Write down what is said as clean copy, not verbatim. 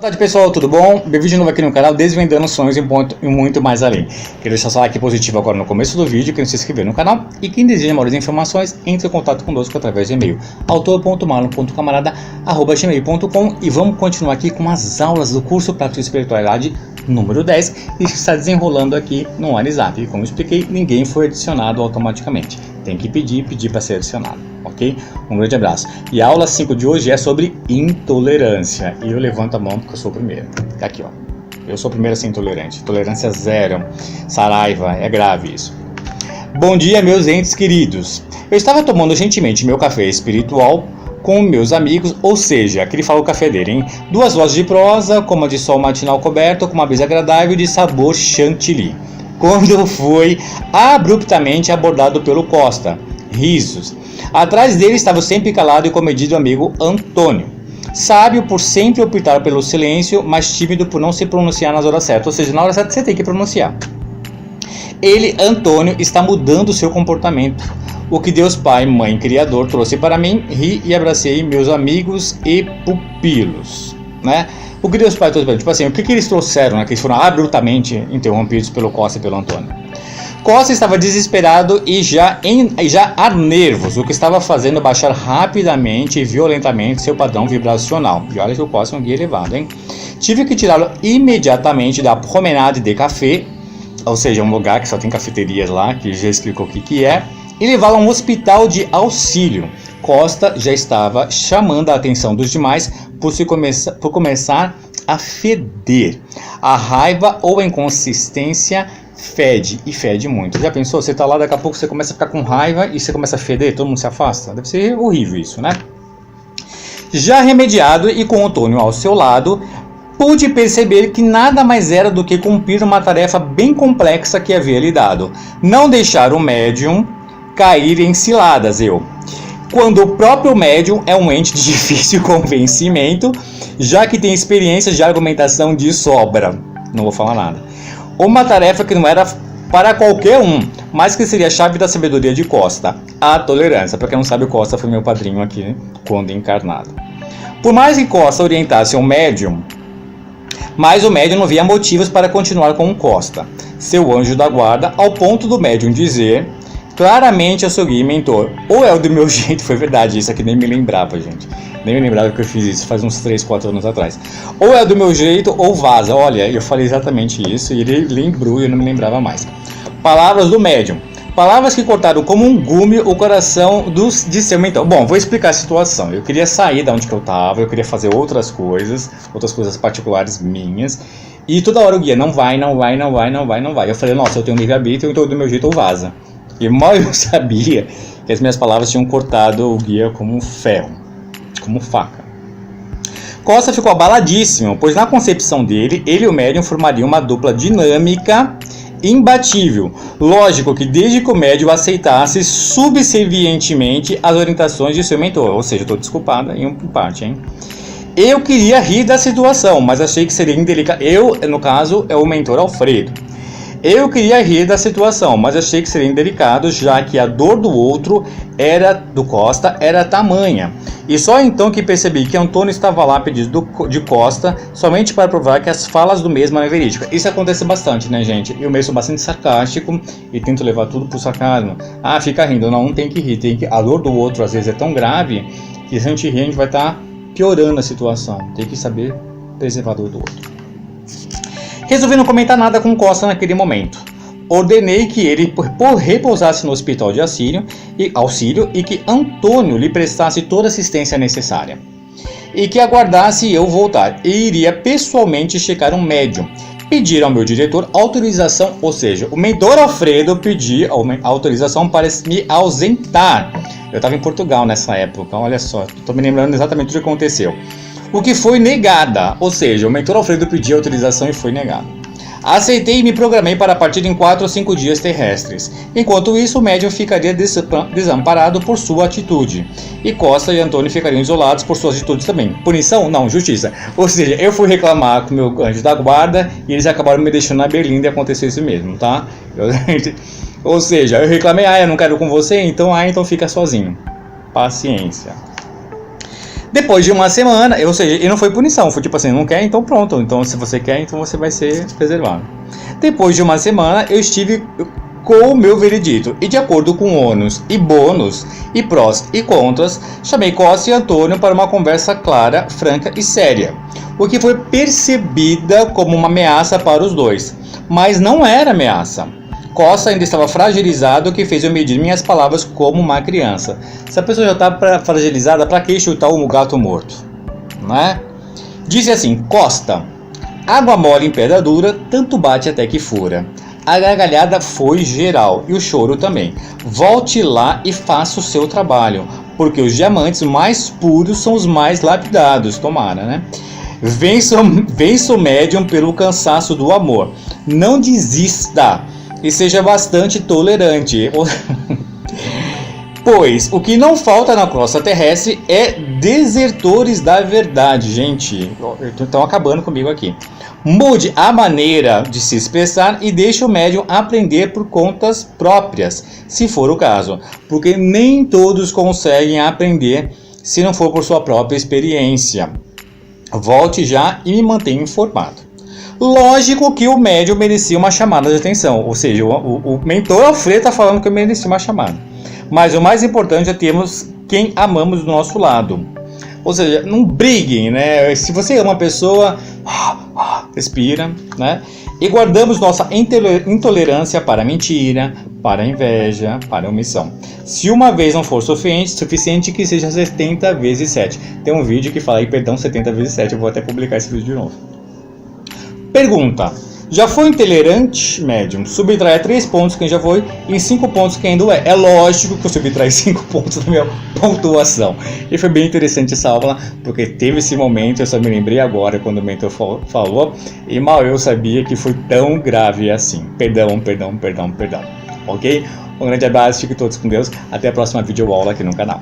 Boa tarde, pessoal, tudo bom? Bem-vindo de novo aqui no canal Desvendando Sonhos e muito mais além. Quero deixar seu like positivo agora no começo do vídeo, quem não se inscrever no canal e quem deseja maiores informações, entre em contato conosco através de e-mail autor.marlon.camarada@gmail.com. E vamos continuar aqui com as aulas do curso Prática de Espiritualidade número 10 e está desenrolando aqui no WhatsApp. Como eu expliquei, ninguém foi adicionado automaticamente, tem que pedir para ser adicionado, ok? Um grande abraço. E a aula 5 de hoje é sobre intolerância. E eu levanto a mão porque eu sou o primeiro. Tá aqui, ó. Eu sou o primeiro a ser intolerante. Tolerância zero. Saraiva, é grave isso. Bom dia, meus entes queridos. Eu estava tomando gentilmente meu café espiritual com meus amigos, ou seja, aquele fala o café dele, hein? 2 vozes de prosa, como a de sol matinal coberto, com uma brisa agradável de sabor chantilly, quando foi abruptamente abordado pelo Costa. Risos. Atrás dele estava o sempre calado e comedido amigo Antônio, sábio por sempre optar pelo silêncio, mas tímido por não se pronunciar nas horas certas, ou seja, na hora certa você tem que pronunciar. Ele, Antônio, está mudando seu comportamento. O que Deus Pai, Mãe, Criador trouxe para mim, ri e abracei meus amigos e pupilos, né? O que Deus Pai trouxe para mim, tipo assim, o que eles trouxeram, né? Que eles foram abruptamente interrompidos pelo Costa e pelo Antônio. Costa estava desesperado e já a nervos, o que estava fazendo baixar rapidamente e violentamente seu padrão vibracional. E olha que o Costa é um guia elevado, hein? Tive que tirá-lo imediatamente da promenade de café, ou seja, um lugar que só tem cafeterias lá, que já explicou o que é, e levá-lo a um hospital de auxílio. Costa já estava chamando a atenção dos demais por começar a feder. A raiva ou a inconsistência fede, e fede muito. Já pensou? Você tá lá, daqui a pouco você começa a ficar com raiva e você começa a feder, todo mundo se afasta? Deve ser horrível isso, né? Já remediado e com Antônio ao seu lado, pude perceber que nada mais era do que cumprir uma tarefa bem complexa que havia lhe dado. Não deixar o médium cair em ciladas, quando o próprio médium é um ente de difícil convencimento, já que tem experiências de argumentação de sobra. Não vou falar nada. Uma tarefa que não era para qualquer um, mas que seria a chave da sabedoria de Costa, a tolerância. Para quem não sabe, o Costa foi meu padrinho aqui, né, quando encarnado. Por mais que Costa orientasse o médium, mas o médium não via motivos para continuar com o Costa, seu anjo da guarda, ao ponto do médium dizer claramente ao seu guia e mentor: ou é o do meu jeito, foi verdade, isso aqui nem me lembrava, gente. Nem me lembrava que eu fiz isso faz uns 3, 4 anos atrás. Ou é do meu jeito ou vaza. Olha, eu falei exatamente isso e ele lembrou e eu não me lembrava mais. Palavras do médium. Palavras que cortaram como um gume o coração de seu mentor. Bom, vou explicar a situação. Eu queria sair da onde que eu estava, eu queria fazer outras coisas particulares minhas. E toda hora o guia, não vai. Eu falei, nossa, eu tenho livre-arbítrio, então do meu jeito ou vaza. E mal eu sabia que as minhas palavras tinham cortado o guia como um ferro, como faca. Costa ficou abaladíssimo, pois na concepção dele, ele e o médium formariam uma dupla dinâmica imbatível. Lógico que desde que o médium aceitasse subservientemente as orientações de seu mentor, ou seja, estou desculpada em parte, hein? Eu queria rir da situação, mas achei que seria indelicado. Eu, no caso, é o mentor Alfredo. Eu queria rir da situação, mas achei que seria indelicado, já que a dor do outro, do Costa, era tamanha. E só então que percebi que Antônio estava lá a pedido de Costa, somente para provar que as falas do mesmo eram verídicas. Isso acontece bastante, né, gente? Eu mesmo sou bastante sarcástico e tento levar tudo pro sarcasmo. Ah, fica rindo. Não tem que rir. A dor do outro, às vezes, é tão grave que se a gente rir, a gente vai estar piorando a situação. Tem que saber preservar a dor do outro. Resolvi não comentar nada com Costa naquele momento. Ordenei que ele repousasse no hospital de auxílio e que Antônio lhe prestasse toda a assistência necessária. E que aguardasse eu voltar. E iria pessoalmente checar um médium. Pedir ao meu diretor autorização, ou seja, o mentor Alfredo pedir autorização para me ausentar. Eu estava em Portugal nessa época, olha só, estou me lembrando exatamente o que aconteceu. O que foi negada, ou seja, o mentor Alfredo pediu autorização e foi negado. Aceitei e me programei para partir em 4 ou 5 dias terrestres. Enquanto isso, o médium ficaria desamparado por sua atitude. E Costa e Antônio ficariam isolados por suas atitudes também. Punição? Não, justiça. Ou seja, eu fui reclamar com o meu anjo da guarda e eles acabaram me deixando na berlinda e aconteceu isso mesmo, tá? Ou seja, eu reclamei, eu não quero com você, então fica sozinho. Paciência. Depois de uma semana, ou seja, e não foi punição, foi tipo assim, não quer, então pronto. Então se você quer, então você vai ser preservado. Depois de uma semana, eu estive com o meu veredito, e de acordo com ônus e bônus, e prós e contras, chamei Costa e Antônio para uma conversa clara, franca e séria, o que foi percebida como uma ameaça para os dois, mas não era ameaça. Costa ainda estava fragilizado, o que fez eu medir minhas palavras como uma criança. Se a pessoa já está fragilizada, para que chutar o gato morto? Não é? Disse assim: Costa, água mole em pedra dura, tanto bate até que fura. A gargalhada foi geral e o choro também. Volte lá e faça o seu trabalho, porque os diamantes mais puros são os mais lapidados. Tomara, né? Vença o médium pelo cansaço do amor. Não desista e seja bastante tolerante. Pois o que não falta na crosta terrestre é desertores da verdade. Gente, estão acabando comigo aqui. Mude a maneira de se expressar e deixe o médium aprender por contas próprias, se for o caso, porque nem todos conseguem aprender se não for por sua própria experiência. Volte já e me mantenha informado. Lógico que o médium merecia uma chamada de atenção, ou seja, o mentor Alfredo está falando que eu merecia uma chamada. Mas o mais importante é termos quem amamos do nosso lado. Ou seja, não briguem, né? Se você ama uma pessoa, respira, né? E guardamos nossa intolerância para a mentira, para a inveja, para a omissão. Se uma vez não for suficiente que seja 70 vezes 7. Tem um vídeo que fala aí, perdão, 70 vezes 7. Eu vou até publicar esse vídeo de novo. Pergunta: já foi intolerante, médium? Subtrai 3 pontos quem já foi e 5 pontos quem ainda é. É lógico que eu subtrai 5 pontos da minha pontuação. E foi bem interessante essa aula, porque teve esse momento, eu só me lembrei agora quando o mentor falou, e mal eu sabia que foi tão grave assim. Perdão. Ok? Um grande abraço, fiquem todos com Deus. Até a próxima videoaula aqui no canal.